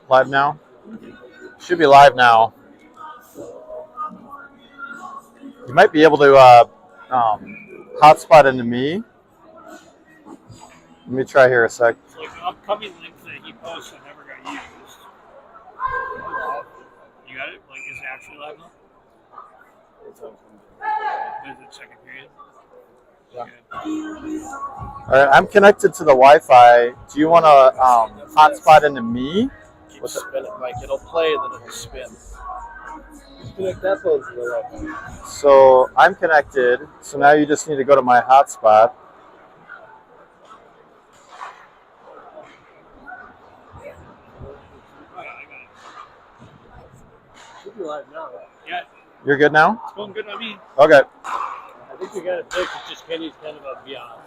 Live now? Should be live now. You might be able to hotspot into me. Let me try here a sec. Like the upcoming link that he posted never got used. You got it? Like, is it actually live now? Is it second period? Yeah. All right, I'm connected to the Wi-Fi. Do you want to hotspot into me? Keep spinning, like it'll play and then it'll spin. Connect that phone to the Wi-Fi. So I'm connected. So now you just need to go to my hotspot. Should be live now. Yeah. You're good now? It's going good on me. Okay. I think we got it fixed. It's just Kenny's kind of a beyond.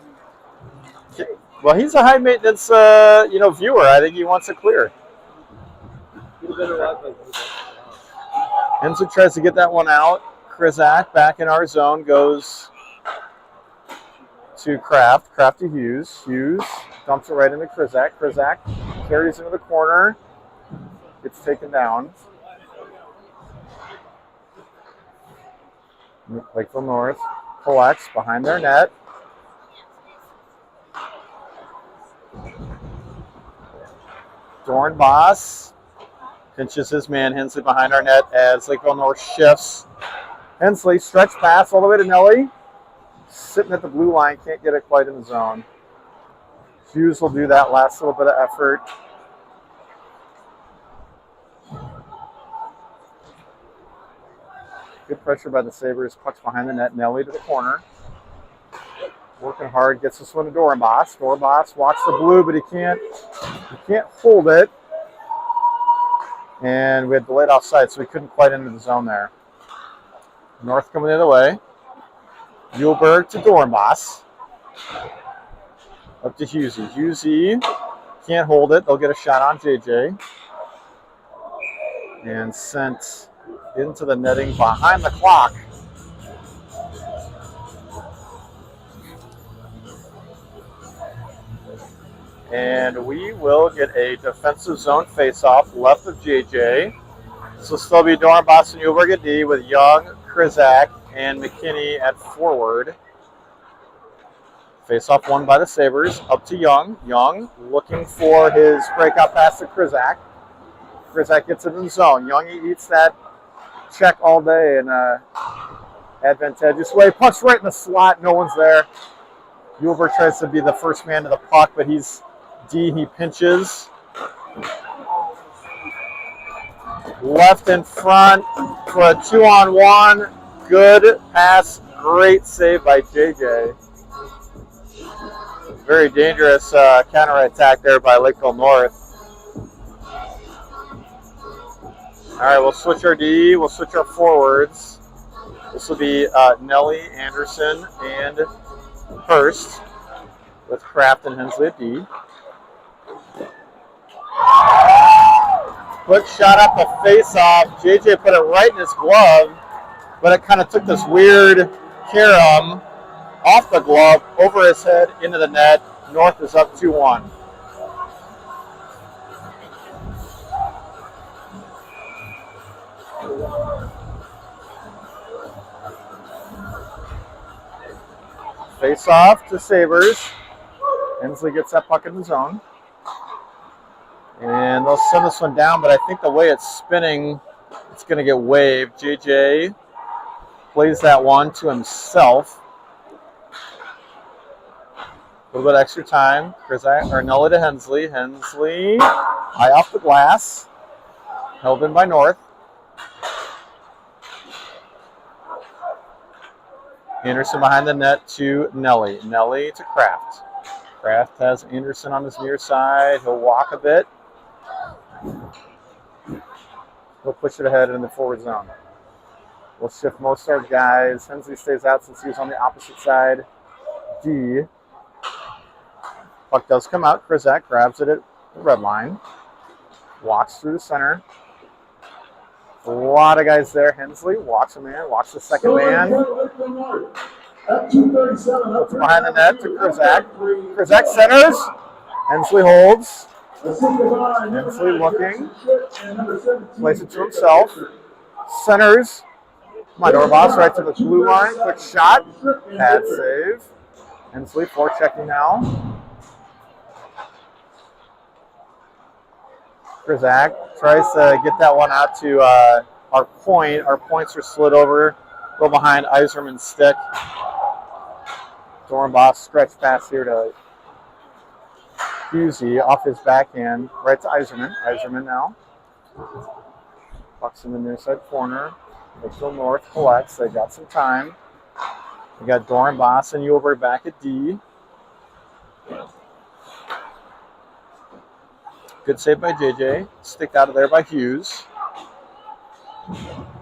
Well, he's a high maintenance, viewer. I think he wants it clear. Enzo tries to get that one out. Krizak back in our zone goes to Kraft. Kraft to Hughes. Hughes dumps it right into Krizak. Krizak carries into the corner. Gets taken down. Lakeville North collects behind their net. Dornbos pinches his man Hensley behind our net as Lakeville North shifts. Hensley stretch pass all the way to Nelly. Sitting at the blue line, can't get it quite in the zone. Hughes will do that last little bit of effort. Good pressure by the Sabres. Pucks behind the net. Nelly to the corner. Working hard, gets this one to Dornbos. Dornbos walks the blue, but he can't hold it. And we had delayed offside, so we couldn't quite enter the zone there. North coming the other way. Muehlberg to Dornbos. Up to Hughesy. Hughesy can't hold it. They'll get a shot on JJ. And sent into the netting behind the clock. And we will get a defensive zone face-off left of JJ. This will still be Dornbos and Muehlberg at D with Young, Krizak, and McKinney at forward. Face-off won by the Sabres. Up to Young. Young looking for his breakout pass to Krizak. Krizak gets it in the zone. Young eats that check all day in an advantageous way. Pucks right in the slot. No one's there. Muehlberg tries to be the first man to the puck, but he's D. He pinches. Left in front for a 2-on-1. Good pass. Great save by JJ. Very dangerous counterattack there by Lakeville North. All right, we'll switch our D. We'll switch our forwards. This will be Nelly, Anderson, and Hurst with Kraft and Hensley at D. Quick shot up the face-off. JJ put it right in his glove, but it kind of took this weird carom off the glove, over his head, into the net. North is up 2-1. Face-off to Sabres. Hensley gets that puck in the zone. And they'll send this one down, but I think the way it's spinning, it's going to get waved. JJ plays that one to himself. A little bit extra time. Nelly to Hensley. Hensley high off the glass. Held in by North. Anderson behind the net to Nelly. Nelly to Kraft. Kraft has Anderson on his near side. He'll walk a bit. He'll push it ahead in the forward zone. We'll shift most of our guys. Hensley stays out since he was on the opposite side. D. Puck does come out. Krizak grabs it at the red line. Walks through the center. A lot of guys there. Hensley walks a man, walks the second man. Puts behind the net to Krizak. Krizak centers. Hensley holds. Hensley looking. Plays it to himself. Centers. Come on, Dornbos, right to the blue line. Quick shot. Bad save. Hensley forechecking now. Krizak tries to get that one out to our point. Our points are slid over. Go behind Iserman's stick. Dornbos stretch pass here to Husey off his backhand. Right to Iserman. Iserman now. Bucks in the near side corner. Lakeville North collects. They got some time. We got Dornbos and Uhlberg back at D. Good save by JJ. Stick out of there by Hughes.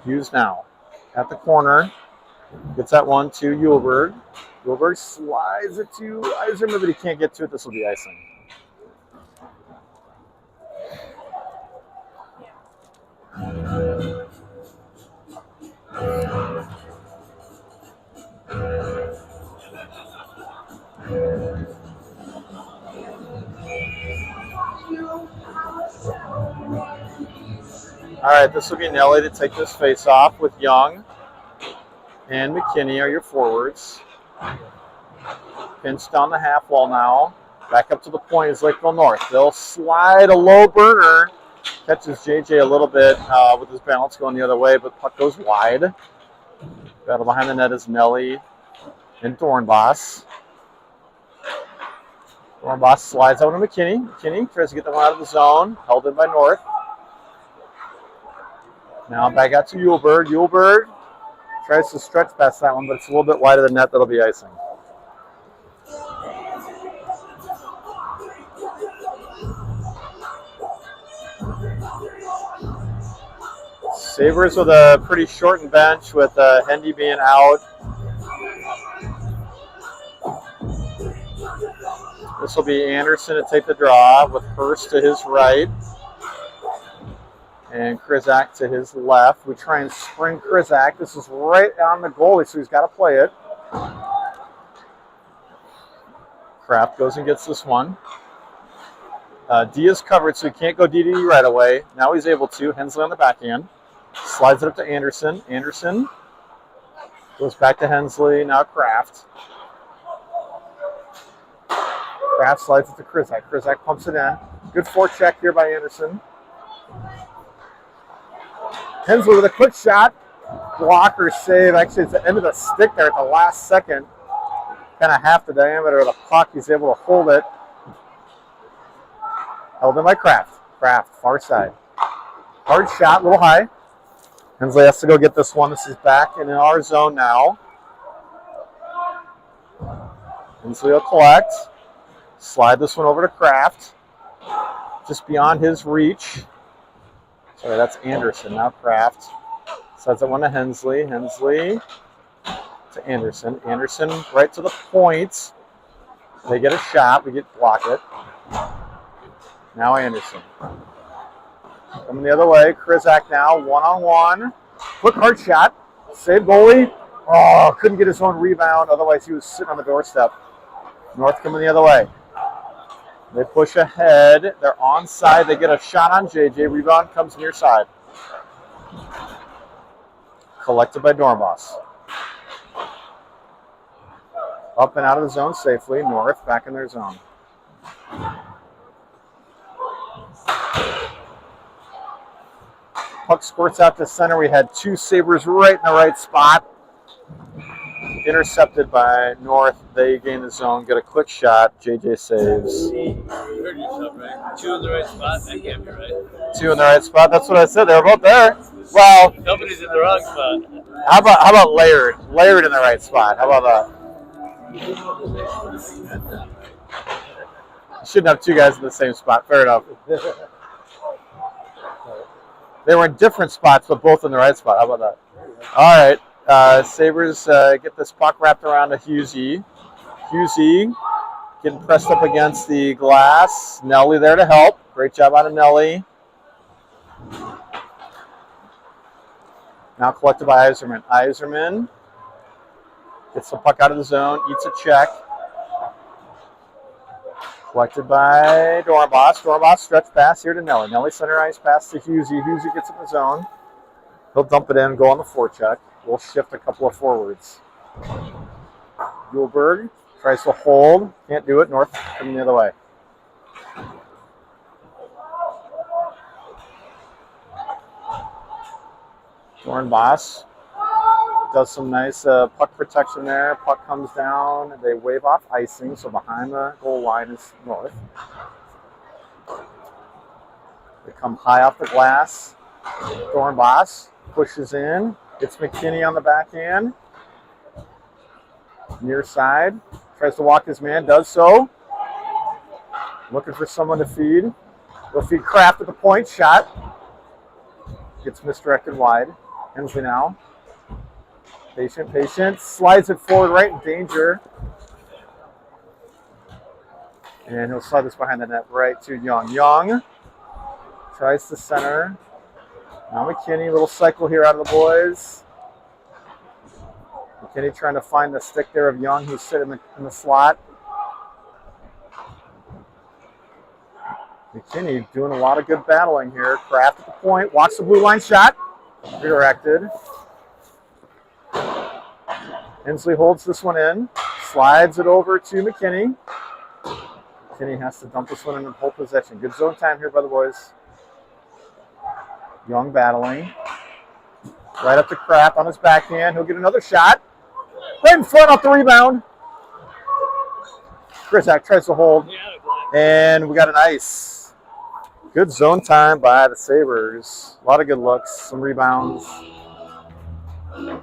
Hughes now at the corner. Gets that one to Uhlberg. Uhlberg slides it to Iserman, but he can't get to it. This will be icing. All right, this will be Nelly to take this face off with Young and McKinney are your forwards. Pinched on the half wall now. Back up to the point is Lakeville North. They'll slide a low burner. Catches JJ a little bit with his balance going the other way, but puck goes wide. Battle behind the net is Nelly and Dornbos. Dornbos slides over to McKinney. McKinney tries to get the one out of the zone. Held in by North. Now back out to Uhlberg. Uhlberg tries to stretch past that one, but it's a little bit wide of the net. That'll be icing. Sabres with a pretty shortened bench with Hendy being out. This will be Anderson to take the draw with Hurst to his right and Krizak to his left. We try and spring Krizak. This is right on the goalie, so he's got to play it. Kraft goes and gets this one. D is covered, so he can't go DD right away. Now he's able to. Hensley on the backhand. Slides it up to Anderson. Anderson goes back to Hensley. Now Kraft. Kraft slides it to Krizak. Krizak pumps it in. Good forecheck here by Anderson. Hensley with a quick shot. Blocker save. Actually, it's the end of the stick there at the last second. Kind of half the diameter of the puck. He's able to hold it. Held in by Kraft. Kraft, far side. Hard shot, a little high. Hensley has to go get this one. This is back in our zone now. Hensley will collect. Slide this one over to Kraft. Just beyond his reach. Sorry, that's Anderson. Now Kraft. Slides that one to Hensley. Hensley to Anderson. Anderson right to the point. They get a shot. We get block it. Now Anderson. Coming the other way. Krizak now one-on-one. Quick hard shot. Save goalie. Oh, couldn't get his own rebound. Otherwise, he was sitting on the doorstep. North coming the other way. They push ahead. They're onside. They get a shot on JJ. Rebound comes near side. Collected by Dornbos. Up and out of the zone safely. North back in their zone. Puck squirts out to center. We had two Sabres right in the right spot. Intercepted by North. They gain the zone, get a quick shot. JJ saves. You heard yourself, right? Two in the right spot. That can't be right. Two in the right spot. That's what I said. They're both there. Well, Nobody's in the wrong spot. how about layered? Layered in the right spot. How about that? You shouldn't have two guys in the same spot. Fair enough. They were in different spots, but both in the right spot. How about that? All right. Sabres get this puck wrapped around to Husey. Husey getting pressed up against the glass. Nelly there to help. Great job out of Nelly. Now collected by Iserman. Iserman gets the puck out of the zone, eats a check. Collected by Dornbos. Dornbos stretch pass here to Nelly. Nelly center ice pass to Husey. Husey gets in the zone. He'll dump it in, go on the forecheck. We'll shift a couple of forwards. Gulberg tries to hold. Can't do it. North coming the other way. Dornbos does some nice puck protection there. Puck comes down. They wave off icing, so behind the goal line is North. They come high off the glass. Dornbos pushes in. It's McKinney on the backhand. Near side. Tries to walk his man. Does so. Looking for someone to feed. They'll feed Kraft at the point. Shot. Gets misdirected wide. Hensley now. Patient, patient. Slides it forward right in danger. And he'll slide this behind the net right to Young. Young tries to center. Now McKinney, little cycle here out of the boys. McKinney trying to find the stick there of Young, who's sitting in the slot. McKinney doing a lot of good battling here. Kraft at the point, walks the blue line shot. Redirected. Hensley holds this one in, slides it over to McKinney. McKinney has to dump this one in pole possession. Good zone time here by the boys. Young battling. Right up to Kraft on his backhand. He'll get another shot. Right in front off the rebound. Krisak tries to hold. And we got an ice. Good zone time by the Sabres. A lot of good looks, some rebounds. I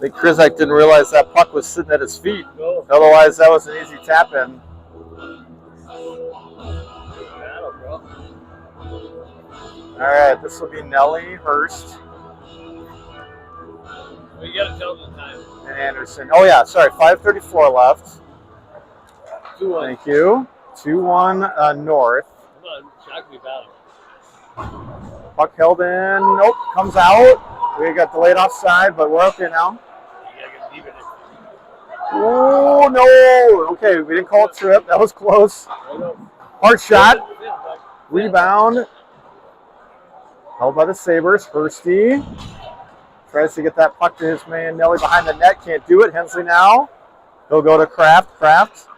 think Krisak didn't realize that puck was sitting at his feet. No. Otherwise, that was an easy tap in. All right, this will be Nelly, Hurst, Well, you got to tell them the time. and Anderson. Oh, yeah, sorry, 5:34 left. 2-1. Thank you. 2-1 North. Come on, Shakopee battle. Puck held in. Nope, comes out. We got delayed offside, but we're okay now. You got to get deep in it. Oh, no. Okay, we didn't call it trip. That was close. Hard shot. Rebound. Held by the Sabres. Hursty tries to get that puck to his man Nelly behind the net. Can't do it. Hensley now. He'll go to Kraft. Kraft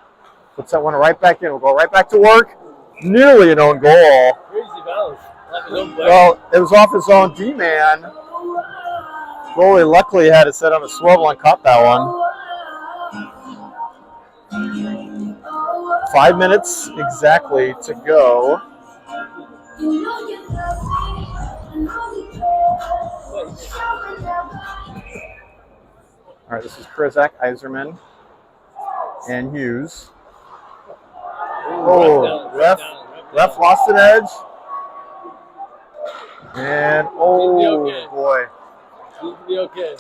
puts that one right back in. We'll go right back to work. Nearly an own goal. Crazy balance. Like his own player. Well, it was off his own D-man. Goalie luckily had his head on a swivel and caught that one. 5 minutes exactly to go. All right, this is Krisak, Iserman, and Hughes. Oh, ref lost an edge. And, oh, boy. Seems to be okay.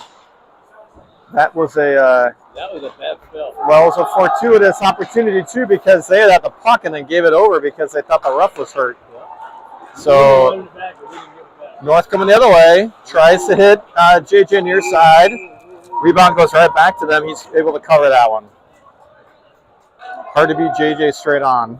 That was a That was a bad spell. well, it was a fortuitous opportunity, too, because they had the puck and then gave it over because they thought the ref was hurt. So North coming the other way, tries to hit JJ near side. Rebound goes right back to them. He's able to cover that one. Hard to beat JJ straight on.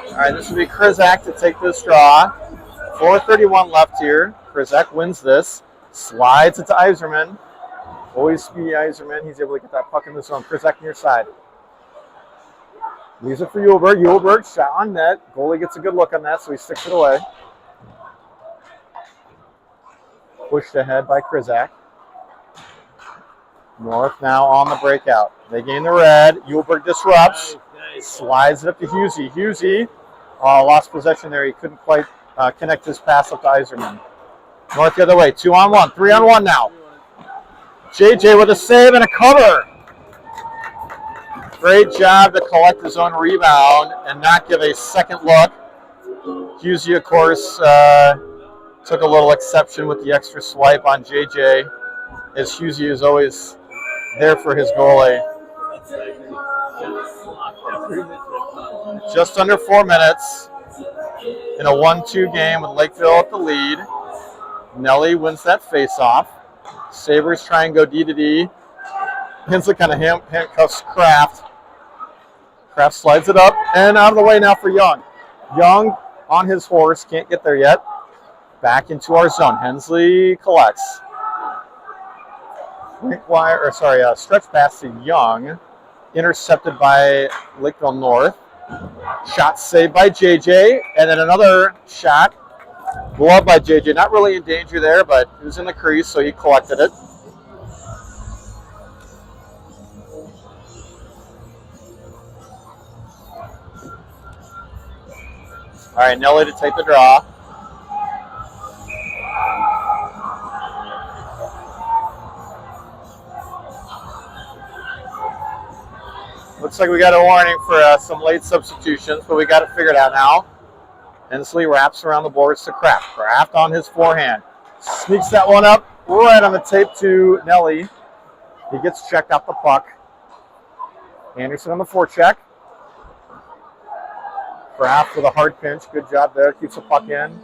All right, this will be Krisak to take this draw. 4:31 left here. Krisak wins this. Slides it to Iserman. Always speedy Iserman. He's able to get that puck in the zone. Krisak near side. Leaves it for Yulberg. Yulberg shot on net. Goalie gets a good look on that, so he sticks it away. Pushed ahead by Krisak. North now on the breakout. They gain the red. Yulberg disrupts. Nice. Slides it up to Husey. Husey lost possession there. He couldn't quite connect his pass up to Iserman. North the other way. 2-on-1. 3-on-1 now. JJ with a save and a cover. Great job to collect his own rebound and not give a second look. Husey, of course, took a little exception with the extra swipe on JJ, as Husey is always there for his goalie. Just under 4 minutes in a 1-2 game with Lakeville at the lead. Nelly wins that face-off. Sabres try and go D to D. Hensley kind of handcuffs Kraft. Kraft slides it up and out of the way now for Young. Young on his horse, can't get there yet. Back into our zone. Hensley collects. Stretch pass to Young. Intercepted by Lakeville North. Shot saved by JJ. And then another shot. Gloved by JJ. Not really in danger there, but he was in the crease, so he collected it. All right, Nelly to take the draw. Looks like we got a warning for some late substitutions, but we got it figured out now. Hensley wraps around the boards to Kraft. Kraft on his forehand. Sneaks that one up right on the tape to Nelly. He gets checked out the puck. Anderson on the forecheck. Kraft with a hard pinch. Good job there. Keeps the puck in.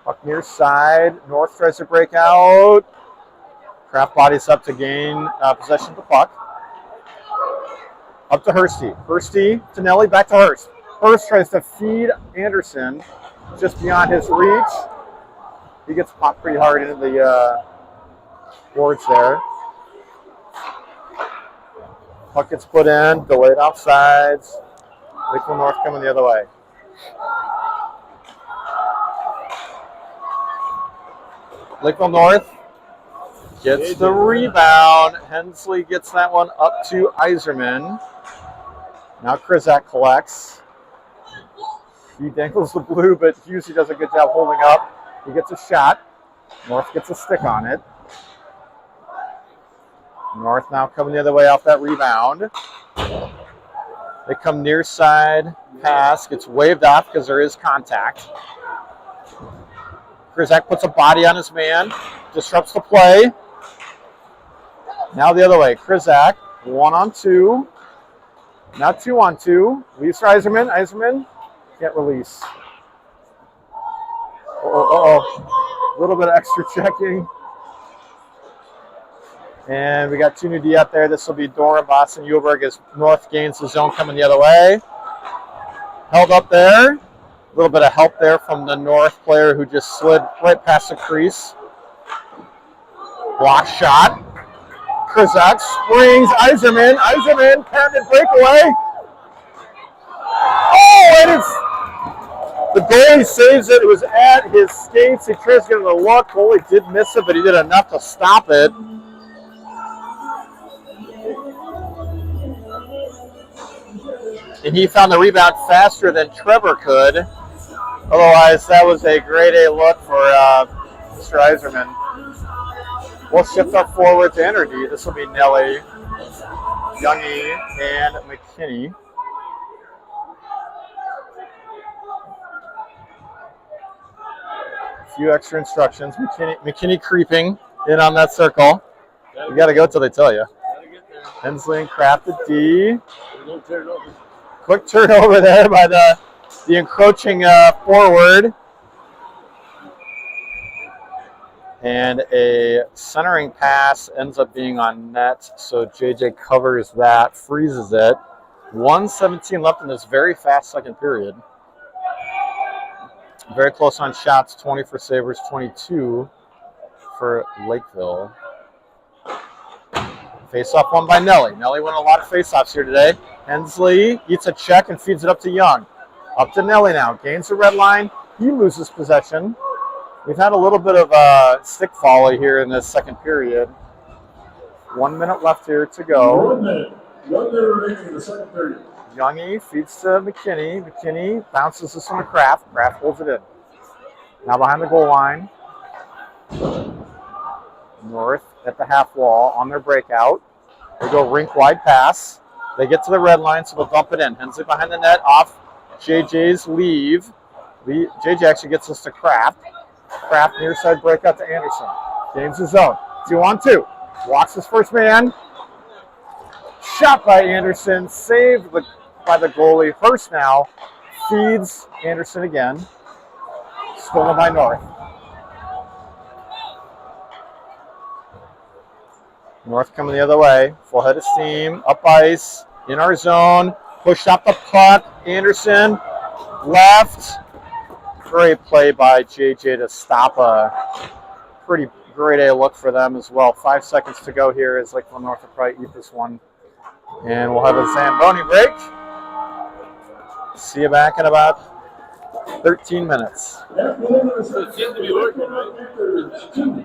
Puck near side. North tries to break out. Kraft bodies up to gain possession of the puck. Up to Hursty. Hursty to Nelly. Back to Hurst. Hurst tries to feed Anderson just beyond his reach. He gets popped pretty hard into the boards there. Puck gets put in. Delayed offsides. Lakeville North coming the other way. Lakeville North gets the rebound. Hensley gets that one up to Iserman. Now Krizak collects. He dangles the blue, but Husey does a good job holding up. He gets a shot. North gets a stick on it. North now coming the other way off that rebound. They come near side pass. Gets waved off because there is contact. Krizak puts a body on his man. Disrupts the play. Now the other way. Krizak, 1-on-2. Now 2-on-2. Leaves for Iserman. Iserman can't release. A little bit of extra checking. And we got 2 new D out there. This will be Dora, Boston, Uhlberg as North gains the zone coming the other way. Held up there. A little bit of help there from the North player who just slid right past the crease. Block shot. Krizak springs. Iserman. Iserman, patented breakaway. Oh, and it's the goalie saves it. It was at his skates. He tries to get a look. Goalie did miss it, but he did enough to stop it. And he found the rebound faster than Trevor could. Otherwise, that was a grade A look for Mr. Iserman. We'll shift up forward to Energy. This will be Nelly, Youngie, and McKinney. A few extra instructions. McKinney creeping in on that circle. You got to go till they tell you. Hensley and Kraft at D. Quick turnover there by the encroaching forward. And a centering pass ends up being on net, so JJ covers that, freezes it. 1:17 left in this very fast second period. Very close on shots, 20 for Sabres, 22 for Lakeville. Face-off won by Nelly. Nelly won a lot of face-offs here today. Hensley eats a check and feeds it up to Young. Up to Nelly now. Gains the red line. He loses possession. We've had a little bit of a stick volley here in this second period. 1 minute left here to go. 1 minute. 1 minute remaining in the second period. Youngie feeds to McKinney. McKinney bounces this one to Kraft. Kraft holds it in. Now behind the goal line. North at the half wall on their breakout. They go rink wide pass. They get to the red line, so they'll dump it in. Hensley behind the net off JJ's leave. JJ actually gets us to Kraft. Kraft near side breakout to Anderson. Gains the zone. 2-on-2. Walks his first man. Shot by Anderson. Saved, but by the goalie. Hurst now feeds Anderson again. Stolen by North. North coming the other way. Full head of steam. Up ice. In our zone. Pushed up the puck. Anderson. Left. Great play by JJ to stop a pretty great A look for them as well. 5 seconds to go here as Lakeville North will probably eat this one. And we'll have a Zamboni break. See you back in about 13 minutes. It seems to be working, right?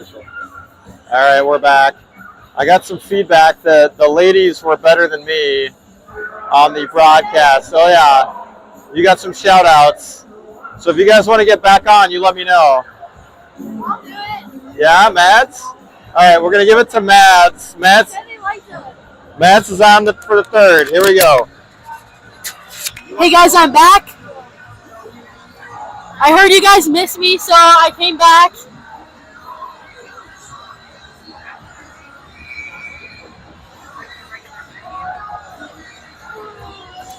All right, we're back. I got some feedback that the ladies were better than me on the broadcast. So yeah, you got some shout outs. So if you guys want to get back on, you let me know. I'll do it. Yeah, Mads? All right, we're going to give it to Mads. Mads is on for the third. Here we go. Hey guys, I'm back. I heard you guys missed me, so I came back.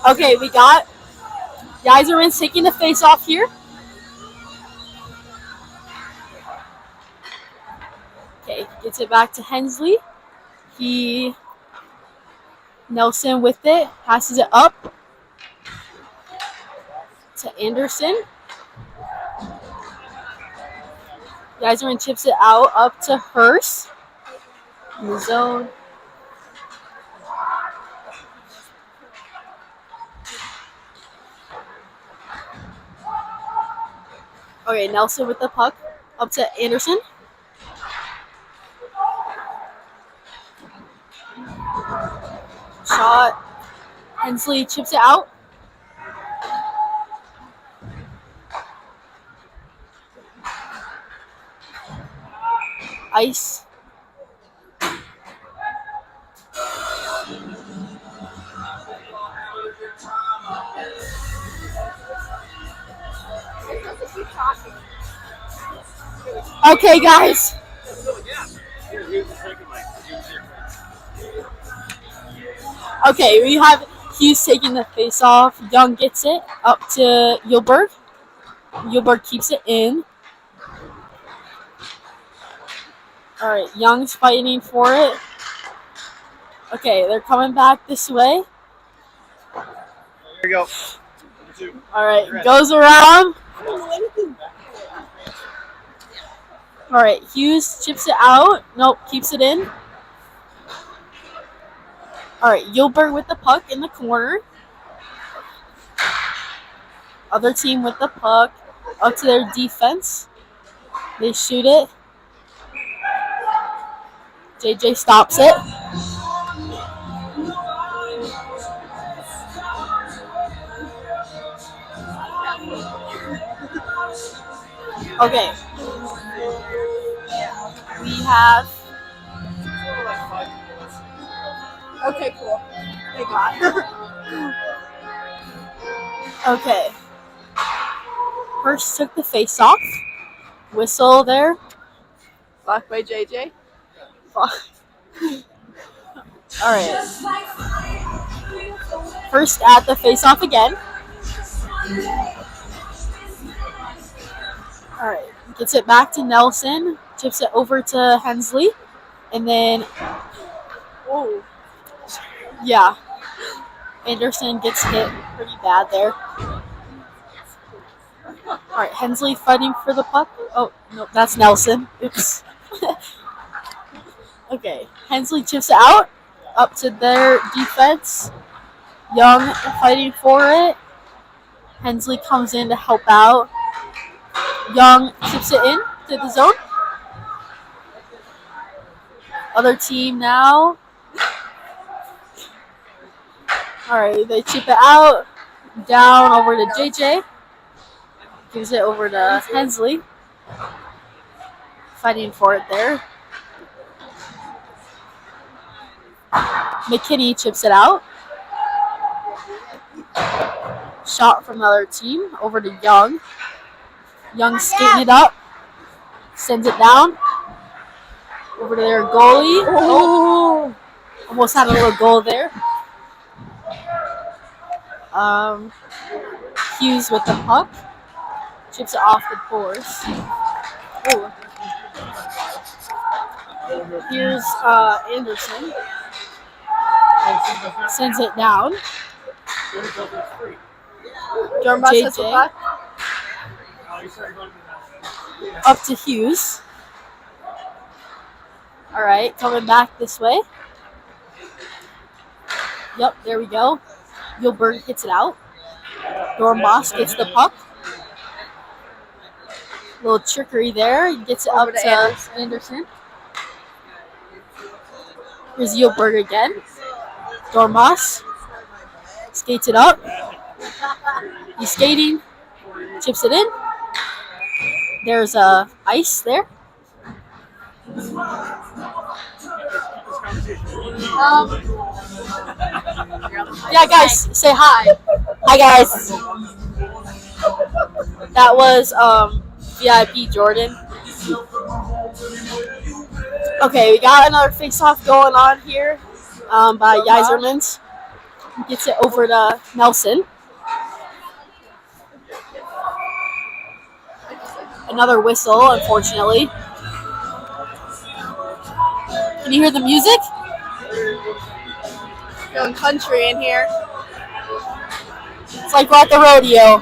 Okay, we got Yzerman's taking the face off here. Okay, gets it back to Hensley. Nelson with it, passes it up to Anderson. Yzerman chips it out up to Hurst in the zone. Okay, Nelson with the puck up to Anderson. Shot. Hensley chips it out. Ice. Okay, guys. Okay, we have Hughes taking the face off. Young gets it up to Yulberg. Yulberg keeps it in. All right, Young's fighting for it. Okay, they're coming back this way. Here we go. All right, goes around. All right, Hughes chips it out. Nope, keeps it in. All right, Yulberg with the puck in the corner. Other team with the puck up to their defense. They shoot it. JJ stops it. Okay. We have. Okay, cool. Thank God. Okay. First took the face off. Whistle there. Blocked by JJ. Alright. First at the face off again. Alright. Gets it back to Nelson. Chips it over to Hensley. And then. Oh. Yeah. Anderson gets hit pretty bad there. Alright, Hensley fighting for the puck. Oh, no, that's Nelson. Oops. Okay, Hensley chips it out. Up to their defense. Young fighting for it. Hensley comes in to help out. Young chips it in to the zone. Other team now. Alright, they chip it out. Down over to JJ. Gives it over to Hensley. Fighting for it there. McKinney chips it out. Shot from the other team over to Young. Young skating it up. Sends it down. Over to their goalie. Oh! Almost had a little goal there. Hughes with the puck. Chips it off the boards. Oh. Here's Anderson. Sends it down. JJ. Up to Hughes. Alright, coming back this way. Yep, there we go. Yulberg hits it out. Dornbos gets the puck. Little trickery there. He gets it Over up to to Anderson. Here's Yulberg again. Dormoss skates it up. He's skating. Chips it in. There's ice there. Yeah, guys, say hi. Hi, guys. That was VIP Jordan. Okay, we got another face-off going on here by Yzerman's. Gets it over to Nelson. Another whistle, unfortunately. Can you hear the music? Feeling country in here. It's like we're at the rodeo.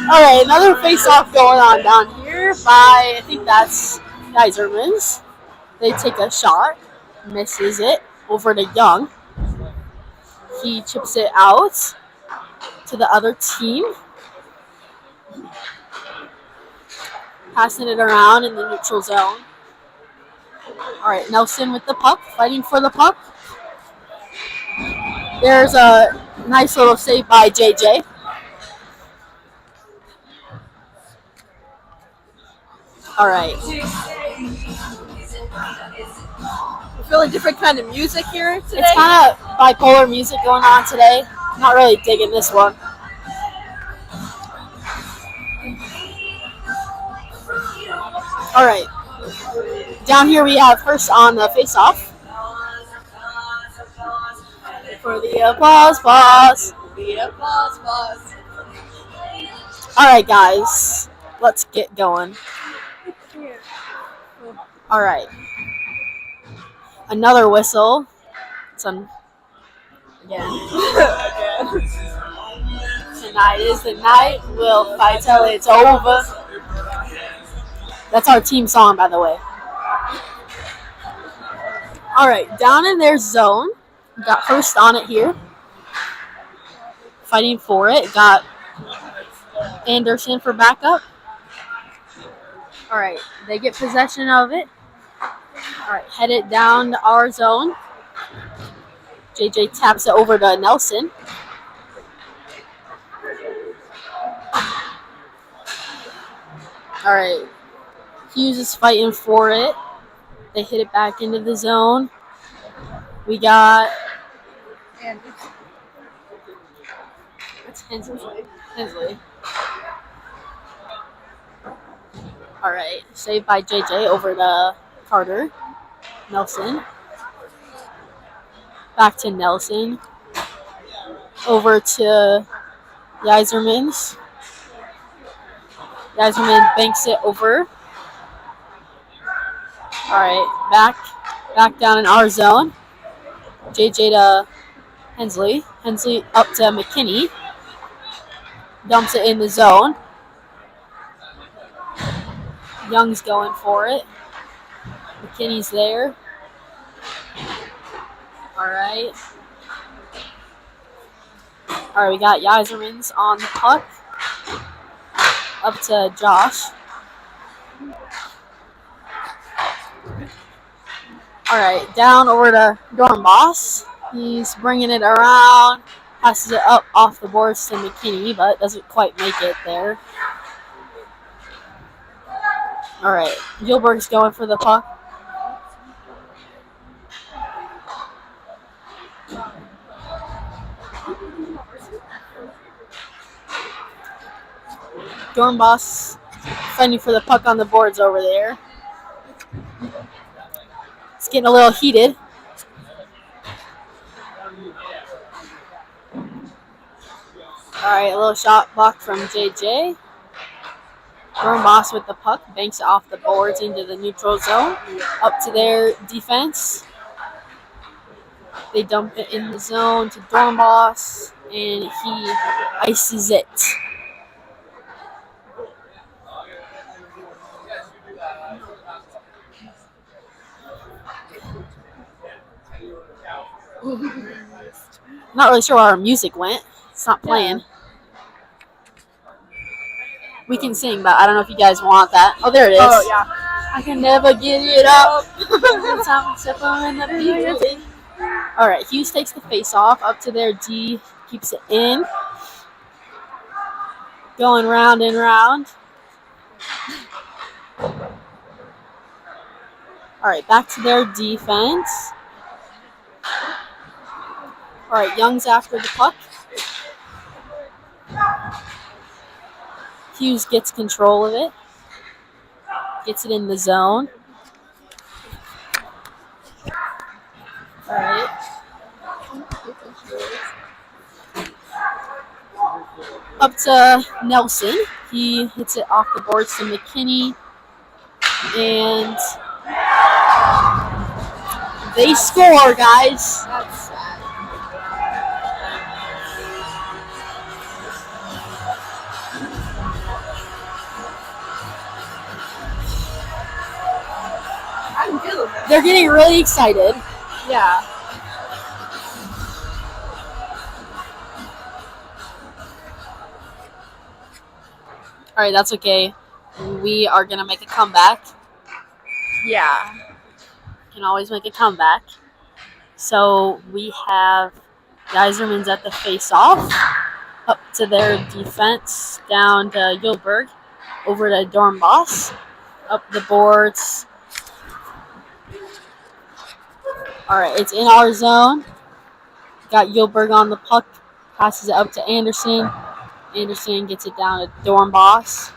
Alright, another face-off going on down here by, I think that's Yzerman's. They take a shot, misses it, over to Young. He chips it out to the other team. Passing it around in the neutral zone. Alright, Nelson with the puck, fighting for the puck. There's a nice little save by JJ. Alright. We're feeling different kind of music here today. It's kind of bipolar music going on today. Not really digging this one. Alright. Down here we have first on the face-off. For the applause, pause. The applause pause. Alright, guys. Let's get going. Alright. Another whistle. It's on again. Tonight is the night. We'll fight till it's over. That's our team song, by the way. Alright, down in their zone. Got first on it here. Fighting for it. Got Anderson for backup. Alright, they get possession of it. Alright, head it down to our zone. JJ taps it over to Nelson. Alright, Hughes is fighting for it. They hit it back into the zone. We got... And It's Hensley. Alright, saved by JJ over to Carter. Nelson. Back to Nelson. Over to Yzerman's. Yzerman banks it over. Alright, back down in our zone. JJ to Hensley. Hensley up to McKinney. Dumps it in the zone. Young's going for it. McKinney's there. Alright. Alright, we got Yzerman's on the puck. Up to Josh. Alright, down over to Dornboss. He's bringing it around. Passes it up off the boards to McKinney, but doesn't quite make it there. Alright, Gilbert's going for the puck. Dornboss fighting for the puck on the boards over there. It's getting a little heated. Alright, a little shot block from JJ. Dornboss with the puck, banks it off the boards into the neutral zone. Up to their defense. They dump it in the zone to Dornboss, and he ices it. Not really sure where our music went. It's not playing. We can sing, but I don't know if you guys want that. Oh, there it is. Oh, yeah. I can never get it up. Time to step on the beat. All right, Hughes takes the face off up to their D, keeps it in. Going round and round. All right, back to their defense. All right, Young's after the puck. Hughes gets control of it. Gets it in the zone. All right. Up to Nelson. He hits it off the boards to McKinney. And they score, guys. That's sad. I'm feeling it. They're getting really excited. Yeah. All right, that's okay. We are going to make a comeback. Yeah. Can always make a comeback. So we have Geiserman's at the face-off. Up to their defense. Down to Gilberg. Over to Dornbos. Up the boards. All right, it's in our zone. Got Gilberg on the puck. Passes it up to Anderson. Anderson gets it down to Dornbos.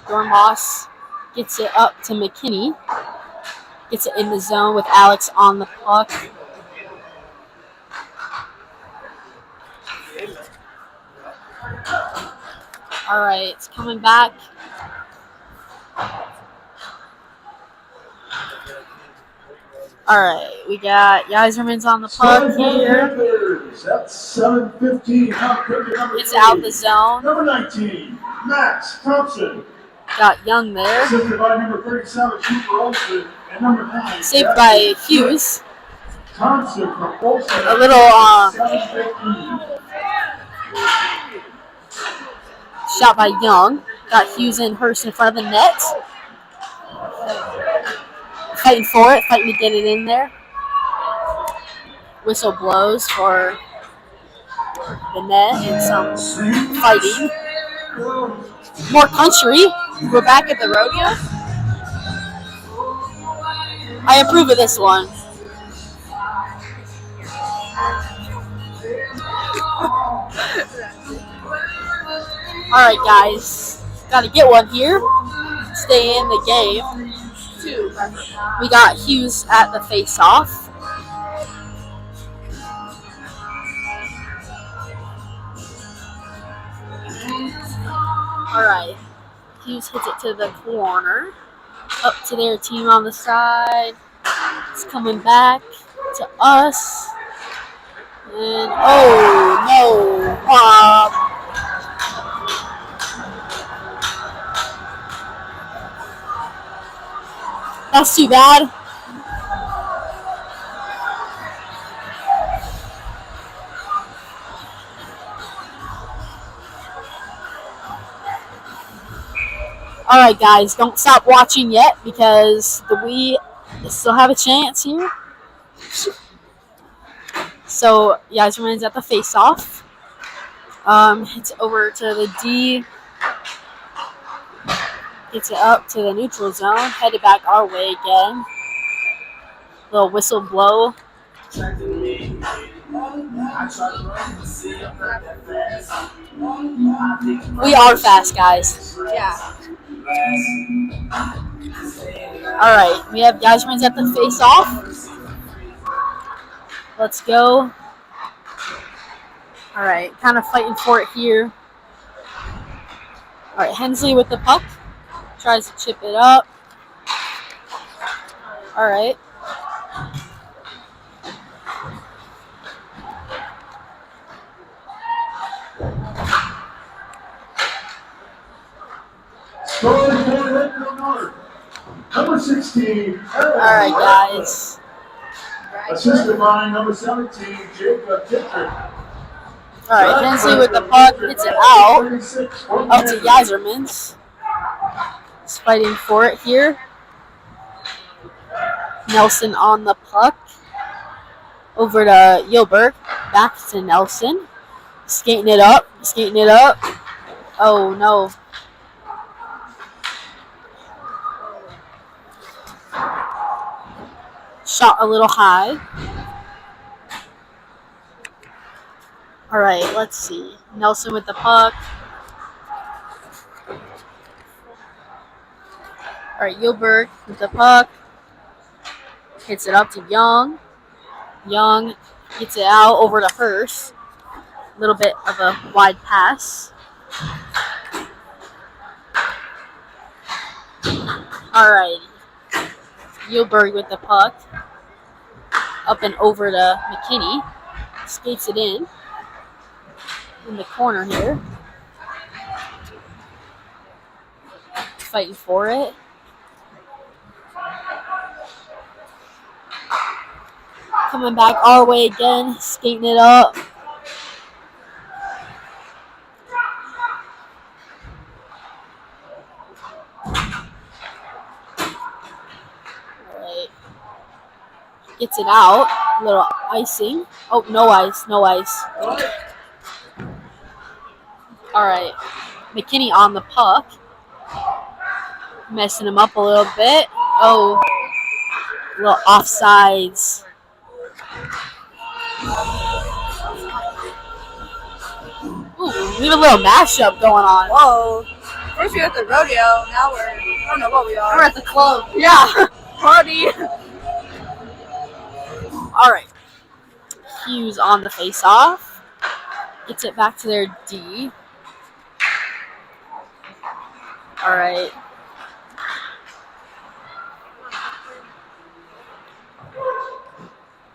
Dornbos gets it up to McKinney. Gets it in the zone with Alex on the puck. All right, it's coming back. All right, we got Geiserman's on the puck here. That's 7:15. It's out the zone. Number 19, Max Thompson. Got Young there. Assisted by number 37, Cooper Olsen, and number 9. Saved by Hughes. Thompson from Olsen. A little 7:15. shot by Young. Got Hughes and Hurst in front of the net. Fighting for it, fighting to get it in there. Whistle blows for the net and some fighting. More country. We're back at the rodeo. I approve of this one. Alright, guys. Gotta get one here. Stay in the game. We got Hughes at the face-off. Alright. Hughes hits it to the corner. Up to their team on the side. It's coming back to us. And oh no. That's too bad. Alright guys, don't stop watching yet because we still have a chance here. So Geiserman's at the face-off. It's over to the D. Gets it up to the neutral zone. Headed back our way again. Little whistle blow. We are fast, guys. Yeah. Alright, we have Geiserman's at the face-off. Let's go. Alright, kind of fighting for it here. Alright, Hensley with the puck. Tries to chip it up. Alright. Scoring for Lakeville North, number 16. Alright, guys. Assisted by number 17, Jacob Dittrich. Alright, Hensley with the puck. Hits it out. Up to Geiserman's. He's fighting for it here. Nelson on the puck. Over to Gilbert. Back to Nelson. Skating it up. Skating it up. Oh, no. Shot a little high. All right, let's see. Nelson with the puck. All right, Gilbert with the puck. Hits it up to Young. Young gets it out over to Hurst. A little bit of a wide pass. All right. Gilbert with the puck. Up and over to McKinney. Skates it in the corner here. Fighting for it. Coming back our way again. Skating it up. Alright. Gets it out. A little icing. Oh, no ice. No ice. Alright. McKinney on the puck. Messing him up a little bit. Oh. A little offsides. Ooh, we have a little mashup going on. Whoa. First we were at the rodeo, now I don't know what we are. We're at the club. Yeah. Party. Alright. Hughes on the face-off. Gets it back to their D. Alright.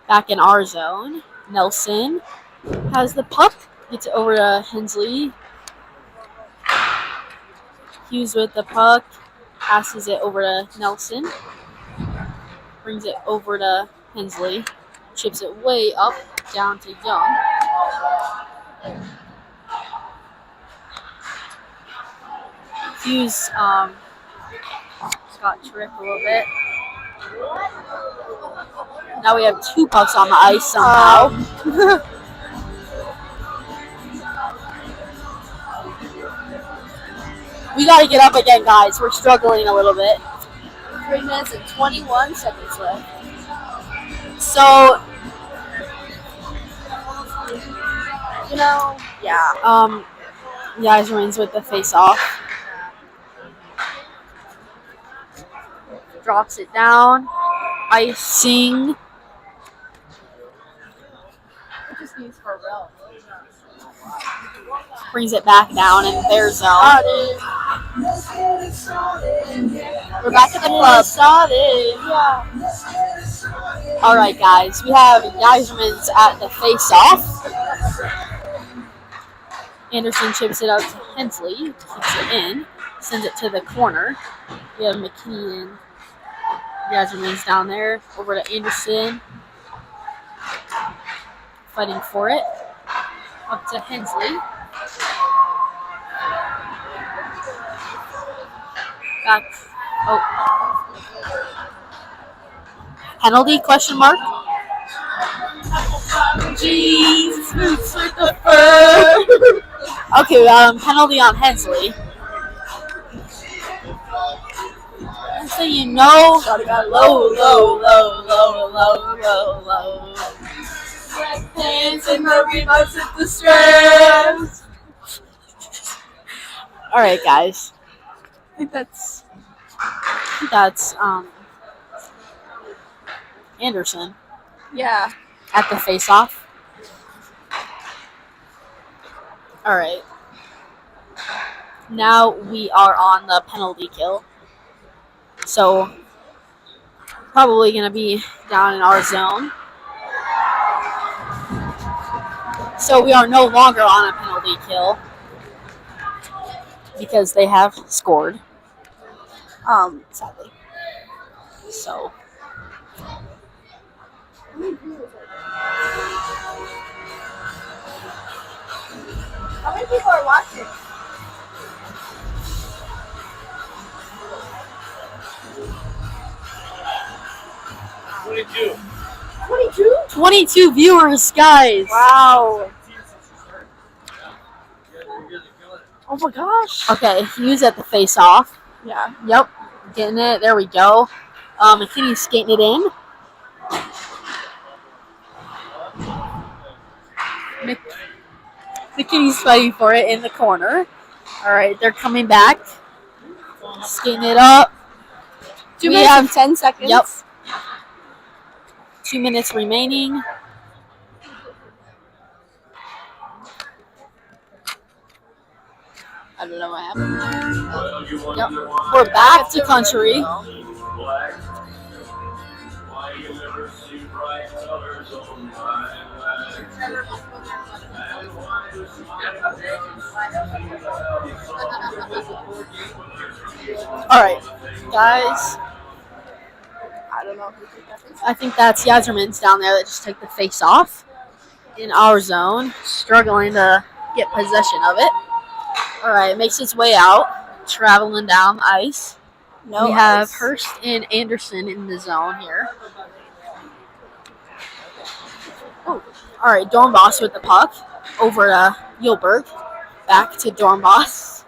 Back in our zone. Nelson has the puck. Gets it over to Hensley. Hughes with the puck. Passes it over to Nelson. Brings it over to Hensley. Chips it way up, down to Young. Hughes got tripped a little bit. Now we have 2 pucks on the ice somehow. We got to get up again, guys. We're struggling a little bit. 3 minutes and 21 seconds left. So, Yeah. Yaz wins with the face-off. Drops it down. Icing. Brings it back down in their zone. We're back at the club. All right, guys. We have Yzerman's at the face-off. Anderson chips it out to Hensley. Keeps it in. Sends it to the corner. We have McKinney and Yzerman's down there. Over to Anderson. Fighting for it. Up to Hensley. Back. Oh. Penalty? Question mark. Jesus, boots with the fur. Okay, penalty on Hensley. So you know, low. Pants and the Reeboks at the straps. All right, guys. I think that's Anderson Yeah. at the face-off. All right. Now we are on the penalty kill. So probably gonna be down in our zone. So we are no longer on a penalty kill because they have scored. Sadly. So How many people are watching? 22. 22? 22 viewers, guys. Wow. Oh my gosh. Okay, Hughes at the face-off. Yeah. Yep, getting it. There we go. McKinney's skating it in. McKinney's fighting for it in the corner. All right, they're coming back. Skating it up. 2 We minutes have- and 10 seconds. Yep. 2 minutes remaining. I don't know what happened there. Yep. We're back to country. All right, guys. I don't know who did that. I think that's Yazerman's down there that just took the face off in our zone, struggling to get possession of it. All right, makes its way out, traveling down the ice. No, We have ice. Hurst and Anderson in the zone here. Oh, all right, Dornbos with the puck over to Yilberg. Back to Dornbos.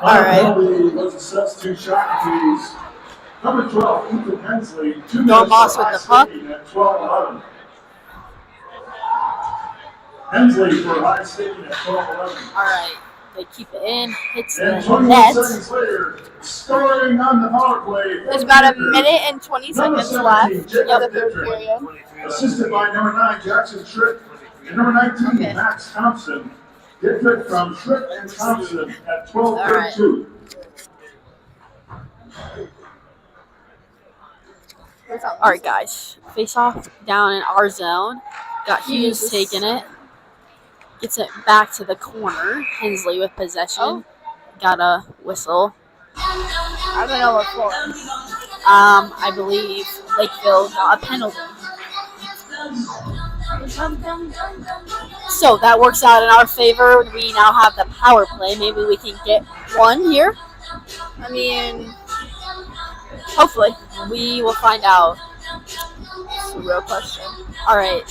Final right. penalty was assessed to Shakopee's number 12, Ethan Hensley. 2 Dornbos minutes for with the high puck. skating at 12-11. Hensley for high skating at 12-11. All right, they keep it in, hits And the 21 net. seconds later, scoring on the power play. There's about a minute and 20 Number seconds left 17, of Jacob the third Dittrich. period. Assisted by number 9, Jackson Schritt, and number 19, Okay. Max Thompson. Dittrich from Schritt and Thompson at 12:32. All right, guys. Face off down in our zone. Got Hughes Jesus. taking it. Gets it back to the corner. Hensley with possession. Oh. Got a whistle. I don't know what for. I believe Lakeville got a penalty. So that works out in our favor. We now have the power play. Maybe we can get one here. I mean, Hopefully. We will find out. it's a real question. All right.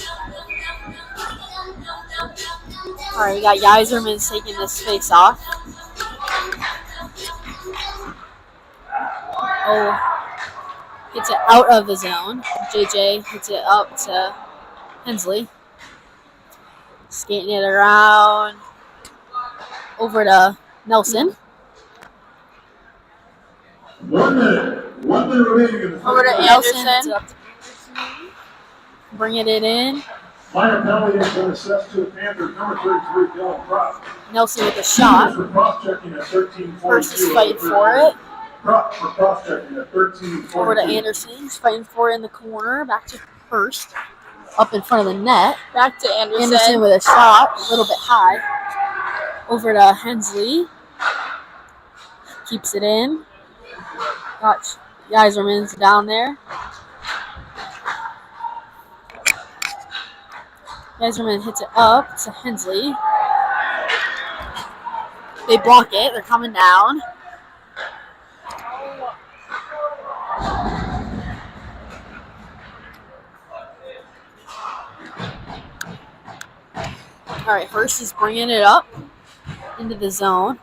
All right, we got Yzerman taking this face off. Oh, gets it out of the zone. JJ hits it up to Hensley. Skating it around over to Nelson. 1 minute. 1 minute remaining in the Over to first Anderson. half. Hits it up to Anderson. Bringing it in. Minor penalty has been assessed to the Panthers, number 33, Dylan Propp. Nelson with a shot. For cross-checking at 13:42. First is fighting for it. Propp for cross-checking at 13:42. Over to Anderson. He's fighting for it in the corner. Back to Hurst. Up in front of the net. Back to Anderson. Anderson with a shot. A little bit high. Over to Hensley. Keeps it in. Got Yzerman's down there. Yzerman hits it up to Hensley. They block it. They're coming down. All right, Hurst is bringing it up into the zone.